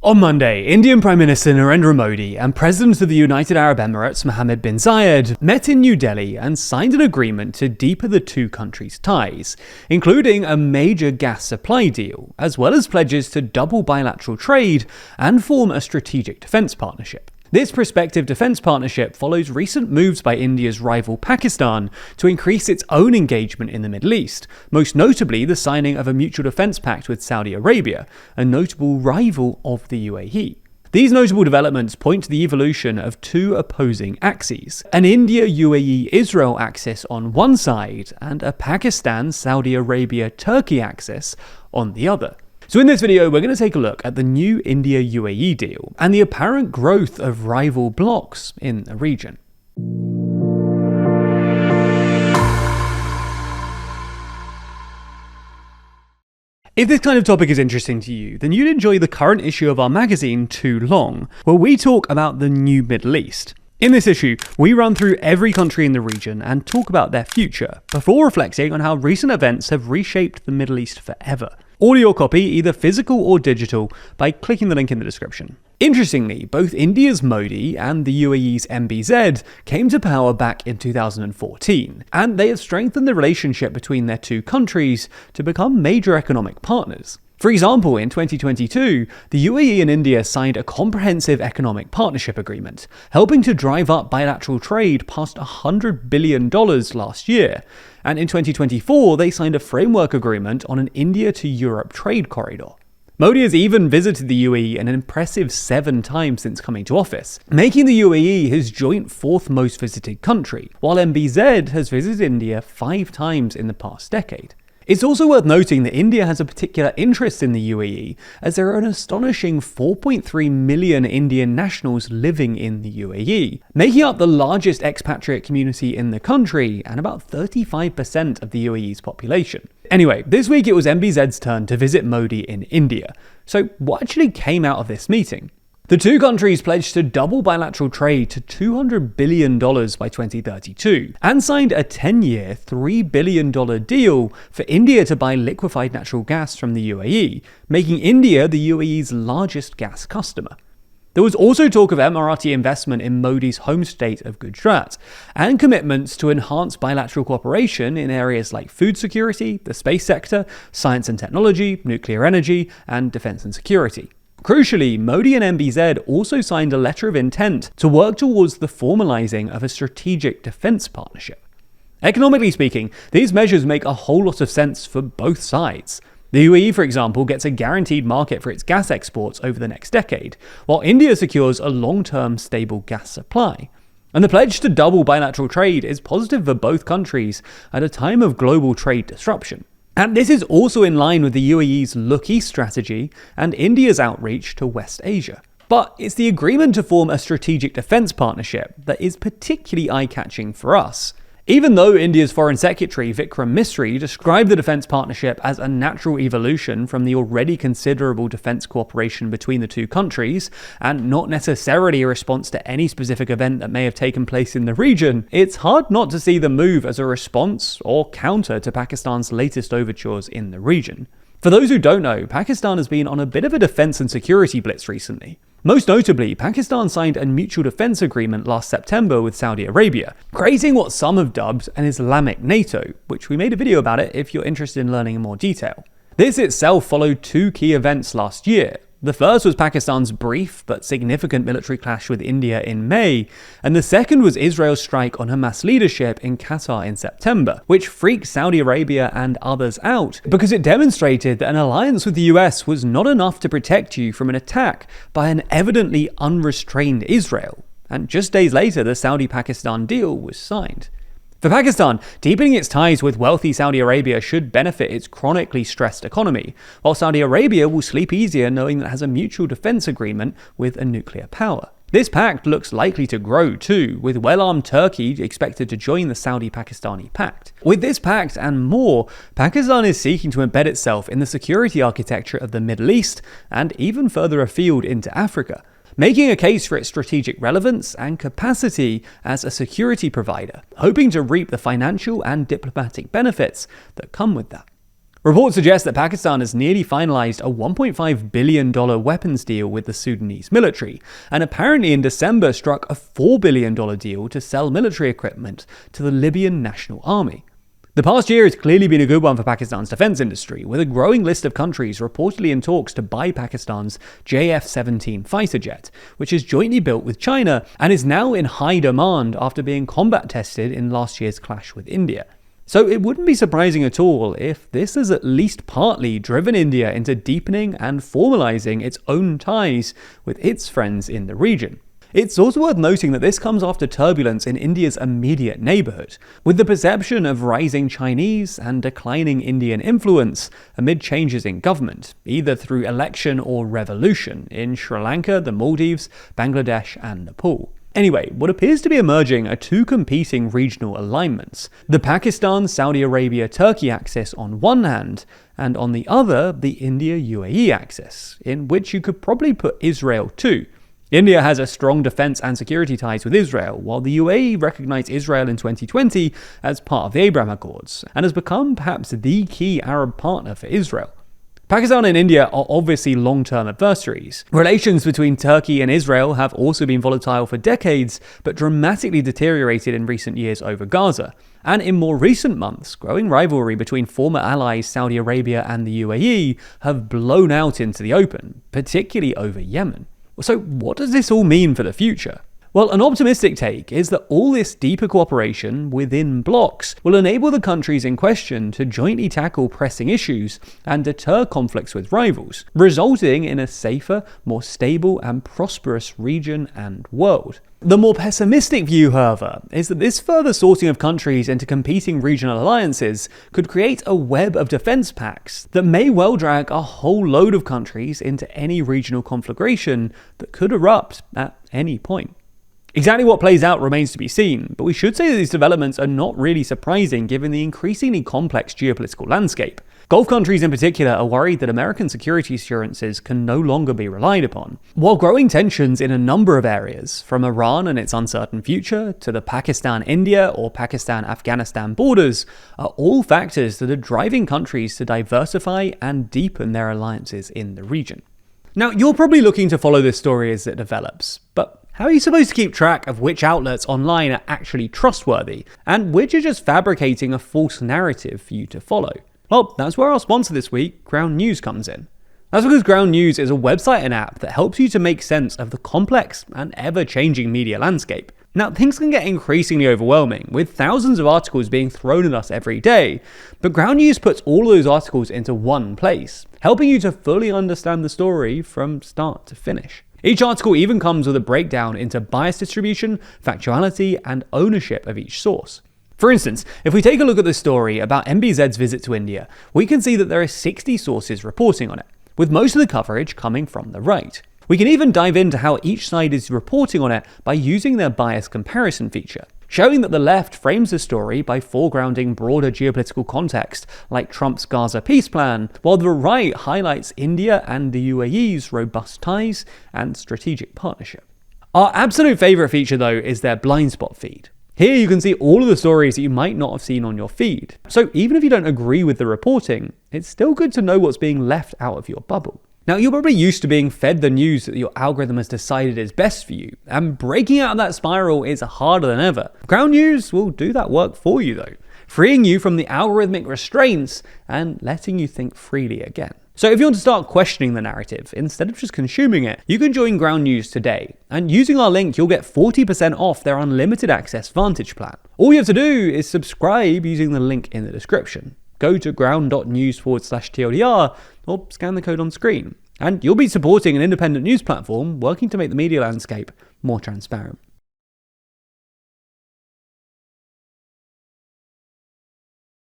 On Monday, Indian Prime Minister Narendra Modi and President of the United Arab Emirates Mohammed bin Zayed met in New Delhi and signed an agreement to deepen the two countries' ties, including a major gas supply deal, as well as pledges to double bilateral trade and form a strategic defence partnership. This prospective defence partnership follows recent moves by India's rival Pakistan to increase its own engagement in the Middle East, most notably the signing of a mutual defence pact with Saudi Arabia, a notable rival of the UAE. These notable developments point to the evolution of two opposing axes, an India-UAE-Israel axis on one side and a Pakistan-Saudi Arabia-Turkey axis on the other. So in this video, we're going to take a look at the new India-UAE deal and the apparent growth of rival blocs in the region. If this kind of topic is interesting to you, then you'd enjoy the current issue of our magazine, Too Long, where we talk about the new Middle East. In this issue, we run through every country in the region and talk about their future, before reflecting on how recent events have reshaped the Middle East forever. Order your copy, either physical or digital, by clicking the link in the description. Interestingly, both India's Modi and the UAE's MBZ came to power back in 2014, and they have strengthened the relationship between their two countries to become major economic partners. For example, in 2022, the UAE and India signed a comprehensive economic partnership agreement, helping to drive up bilateral trade past $100 billion last year. And in 2024, they signed a framework agreement on an India to Europe trade corridor. Modi has even visited the UAE an impressive 7 times since coming to office, making the UAE his joint 4th most visited country, while MBZ has visited India 5 times in the past decade. It's also worth noting that India has a particular interest in the UAE, as there are an astonishing 4.3 million Indian nationals living in the UAE, making up the largest expatriate community in the country and about 35% of the UAE's population. Anyway, this week it was MBZ's turn to visit Modi in India. So what actually came out of this meeting? The two countries pledged to double bilateral trade to $200 billion by 2032 and signed a 10-year, $3 billion deal for India to buy liquefied natural gas from the UAE, making India the UAE's largest gas customer. There was also talk of Emirati investment in Modi's home state of Gujarat and commitments to enhance bilateral cooperation in areas like food security, the space sector, science and technology, nuclear energy, and defense and security. Crucially, Modi and MBZ also signed a letter of intent to work towards the formalizing of a strategic defense partnership. Economically speaking, these measures make a whole lot of sense for both sides. The UAE, for example, gets a guaranteed market for its gas exports over the next decade, while India secures a long-term stable gas supply. And the pledge to double bilateral trade is positive for both countries at a time of global trade disruption. And this is also in line with the UAE's Look East strategy and India's outreach to West Asia. But it's the agreement to form a strategic defense partnership that is particularly eye-catching for us. Even though India's Foreign Secretary Vikram Misri described the defense partnership as a natural evolution from the already considerable defense cooperation between the two countries, and not necessarily a response to any specific event that may have taken place in the region, it's hard not to see the move as a response or counter to Pakistan's latest overtures in the region. For those who don't know, Pakistan has been on a bit of a defense and security blitz recently. Most notably, Pakistan signed a mutual defense agreement last September with Saudi Arabia, creating what some have dubbed an Islamic NATO, which we made a video about it if you're interested in learning in more detail. This itself followed 2 key events last year. The first was Pakistan's brief but significant military clash with India in May, and the second was Israel's strike on Hamas leadership in Qatar in September, which freaked Saudi Arabia and others out because it demonstrated that an alliance with the US was not enough to protect you from an attack by an evidently unrestrained Israel. And just days later, the Saudi-Pakistan deal was signed. For Pakistan, deepening its ties with wealthy Saudi Arabia should benefit its chronically stressed economy, while Saudi Arabia will sleep easier knowing that it has a mutual defense agreement with a nuclear power. This pact looks likely to grow too, with well-armed Turkey expected to join the Saudi-Pakistani pact. With this pact and more, Pakistan is seeking to embed itself in the security architecture of the Middle East and even further afield into Africa, making a case for its strategic relevance and capacity as a security provider, hoping to reap the financial and diplomatic benefits that come with that. Reports suggest that Pakistan has nearly finalized a $1.5 billion weapons deal with the Sudanese military, and apparently in December struck a $4 billion deal to sell military equipment to the Libyan National Army. The past year has clearly been a good one for Pakistan's defense industry, with a growing list of countries reportedly in talks to buy Pakistan's JF-17 fighter jet, which is jointly built with China and is now in high demand after being combat tested in last year's clash with India. So it wouldn't be surprising at all if this has at least partly driven India into deepening and formalizing its own ties with its friends in the region. It's also worth noting that this comes after turbulence in India's immediate neighbourhood, with the perception of rising Chinese and declining Indian influence amid changes in government, either through election or revolution, in Sri Lanka, the Maldives, Bangladesh and Nepal. Anyway, what appears to be emerging are two competing regional alignments: the Pakistan-Saudi Arabia-Turkey axis on one hand, and on the other, the India-UAE axis, in which you could probably put Israel too. India has a strong defense and security ties with Israel, while the UAE recognized Israel in 2020 as part of the Abraham Accords, and has become perhaps the key Arab partner for Israel. Pakistan and India are obviously long-term adversaries. Relations between Turkey and Israel have also been volatile for decades, but dramatically deteriorated in recent years over Gaza. And in more recent months, growing rivalry between former allies Saudi Arabia and the UAE have blown out into the open, particularly over Yemen. So what does this all mean for the future? Well, an optimistic take is that all this deeper cooperation within Blocs will enable the countries in question to jointly tackle pressing issues and deter conflicts with rivals, resulting in a safer, more stable and prosperous region and world. The more pessimistic view, however, is that this further sorting of countries into competing regional alliances could create a web of defense pacts that may well drag a whole load of countries into any regional conflagration that could erupt at any point. Exactly what plays out remains to be seen, but we should say that these developments are not really surprising given the increasingly complex geopolitical landscape. Gulf countries in particular are worried that American security assurances can no longer be relied upon, while growing tensions in a number of areas, from Iran and its uncertain future to the Pakistan-India or Pakistan-Afghanistan borders, are all factors that are driving countries to diversify and deepen their alliances in the region. Now, you're probably looking to follow this story as it develops, but how are you supposed to keep track of which outlets online are actually trustworthy, and which are just fabricating a false narrative for you to follow? Well, that's where our sponsor this week, Ground News, comes in. That's because Ground News is a website and app that helps you to make sense of the complex and ever-changing media landscape. Now, things can get increasingly overwhelming, with thousands of articles being thrown at us every day, but Ground News puts all of those articles into one place, helping you to fully understand the story from start to finish. Each article even comes with a breakdown into bias distribution, factuality, and ownership of each source. For instance, if we take a look at the story about MBZ's visit to India, we can see that there are 60 sources reporting on it, with most of the coverage coming from the right. We can even dive into how each side is reporting on it by using their bias comparison feature, showing that the left frames the story by foregrounding broader geopolitical context like Trump's Gaza peace plan, while the right highlights India and the UAE's robust ties and strategic partnership. Our absolute favourite feature, though, is their blind spot feed. Here you can see all of the stories that you might not have seen on your feed. So even if you don't agree with the reporting, it's still good to know what's being left out of your bubble. Now, you're probably used to being fed the news that your algorithm has decided is best for you, and breaking out of that spiral is harder than ever. Ground News will do that work for you though, freeing you from the algorithmic restraints and letting you think freely again. So if you want to start questioning the narrative, instead of just consuming it, you can join Ground News today, and using our link you'll get 40% off their unlimited access Vantage plan. All you have to do is subscribe using the link in the description. Go to ground.news/TLDR or scan the code on screen, and you'll be supporting an independent news platform working to make the media landscape more transparent.